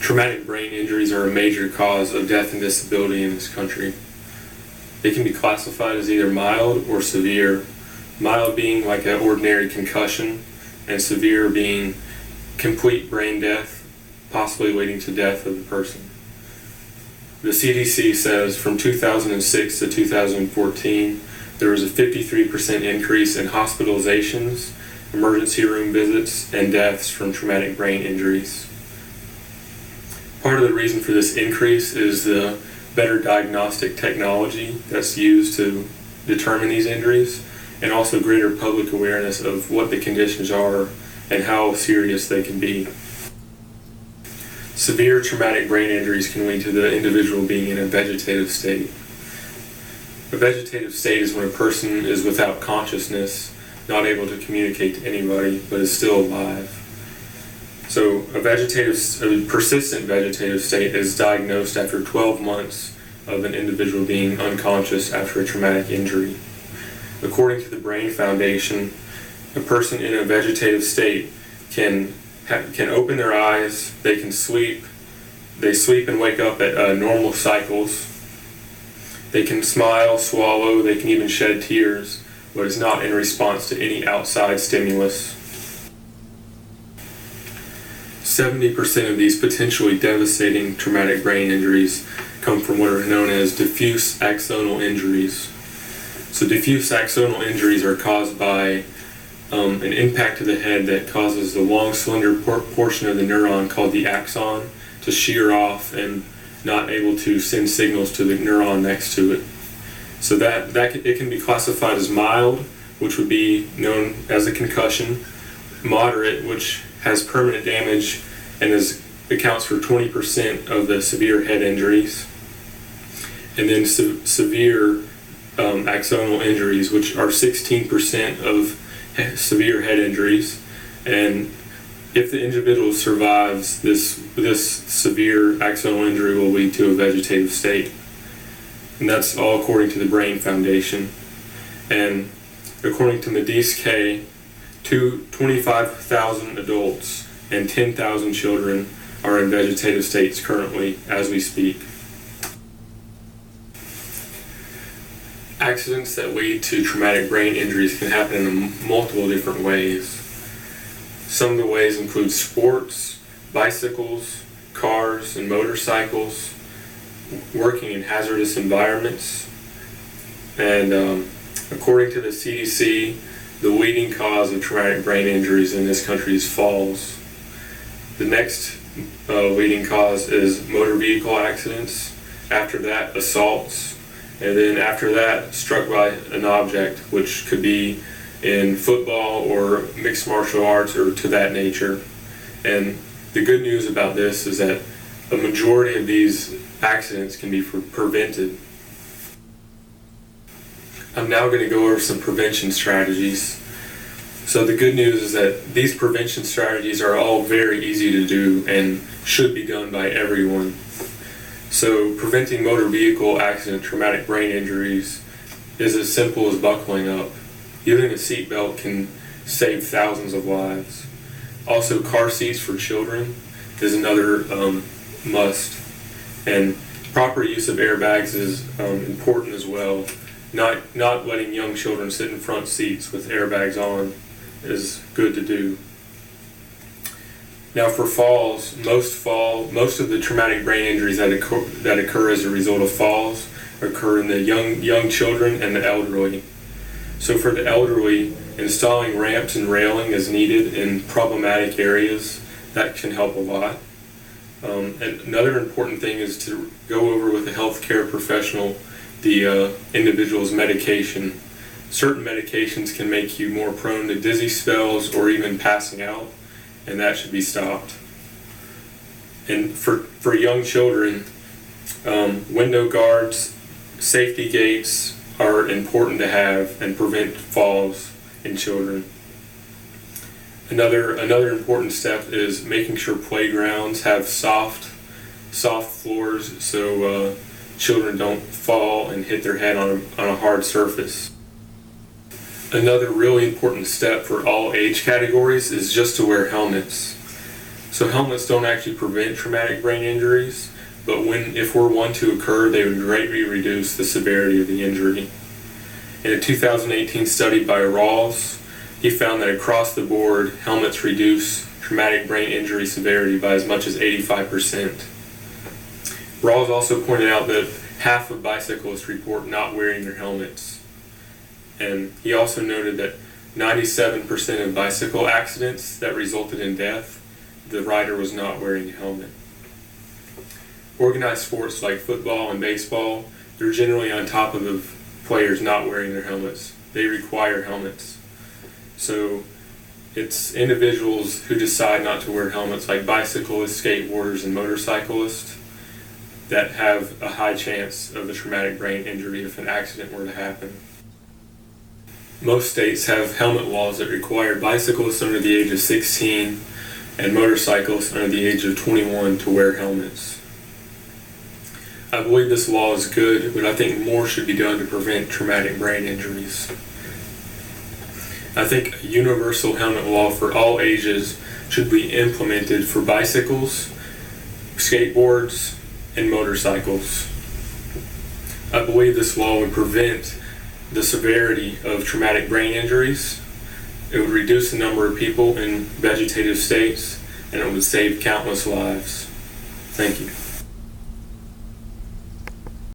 Traumatic brain injuries are a major cause of death and disability in this country. They can be classified as either mild or severe, mild being like an ordinary concussion, and severe being complete brain death, possibly leading to death of the person. The CDC says from 2006 to 2014, there was a 53% increase in hospitalizations, emergency room visits, and deaths from traumatic brain injuries. Part of the reason for this increase is the better diagnostic technology that's used to determine these injuries, and also greater public awareness of what the conditions are and how serious they can be. Severe traumatic brain injuries can lead to the individual being in a vegetative state. A vegetative state is when a person is without consciousness, not able to communicate to anybody, but is still alive. So a persistent vegetative state is diagnosed after 12 months of an individual being unconscious after a traumatic injury. According to the Brain Foundation, a person in a vegetative state can open their eyes, they can sleep, they sleep and wake up at normal cycles, they can smile, swallow, they can even shed tears, but it's not in response to any outside stimulus. 70% of these potentially devastating traumatic brain injuries come from what are known as diffuse axonal injuries. So diffuse axonal injuries are caused by an impact to the head that causes the long, slender portion of the neuron called the axon to shear off and not able to send signals to the neuron next to it. So it can be classified as mild, which would be known as a concussion, moderate, which has permanent damage and accounts for 20% of the severe head injuries, and then severe axonal injuries, which are 16% of severe head injuries. And if the individual survives, this severe axonal injury will lead to a vegetative state. And that's all according to the Brain Foundation. And according to Medis K, 25,000 adults and 10,000 children are in vegetative states currently as we speak. Accidents that lead to traumatic brain injuries can happen in multiple different ways. Some of the ways include sports, bicycles, cars, and motorcycles, working in hazardous environments, and according to the CDC, the leading cause of traumatic brain injuries in this country is falls. The next leading cause is motor vehicle accidents, after that assaults, and then after that struck by an object, which could be in football or mixed martial arts or to that nature. And the good news about this is that a majority of these accidents can be prevented. I'm now going to go over some prevention strategies. So the good news is that these prevention strategies are all very easy to do and should be done by everyone. So preventing motor vehicle accident traumatic brain injuries is as simple as buckling up. Using a seatbelt can save thousands of lives. Also, car seats for children is another must. And proper use of airbags is important as well. Not letting young children sit in front seats with airbags on is good to do. Now for falls, most of the traumatic brain injuries that occur as a result of falls occur in the young children and the elderly. So for the elderly, installing ramps and railing is needed in problematic areas. That can help a lot. And another important thing is to go over with a healthcare professional the individual's medication. Certain medications can make you more prone to dizzy spells or even passing out, and that should be stopped. And for young children, window guards, safety gates are important to have and prevent falls in children. Another important step is making sure playgrounds have soft floors so children don't fall and hit their head on a hard surface. Another really important step for all age categories is just to wear helmets. So helmets don't actually prevent traumatic brain injuries, but if one to occur, they would greatly reduce the severity of the injury. In a 2018 study by Rawls, he found that across the board, helmets reduce traumatic brain injury severity by as much as 85%. Rawls also pointed out that half of bicyclists report not wearing their helmets. And he also noted that 97% of bicycle accidents that resulted in death, the rider was not wearing a helmet. Organized sports like football and baseball, they're generally on top of the players not wearing their helmets. They require helmets. So it's individuals who decide not to wear helmets, like bicyclists, skateboarders, and motorcyclists, that have a high chance of a traumatic brain injury if an accident were to happen. Most states have helmet laws that require bicyclists under the age of 16 and motorcyclists under the age of 21 to wear helmets. I believe this law is good, but I think more should be done to prevent traumatic brain injuries. I think a universal helmet law for all ages should be implemented for bicycles, skateboards, and motorcycles. I believe this law would prevent the severity of traumatic brain injuries. It would reduce the number of people in vegetative states, and it would save countless lives. Thank you.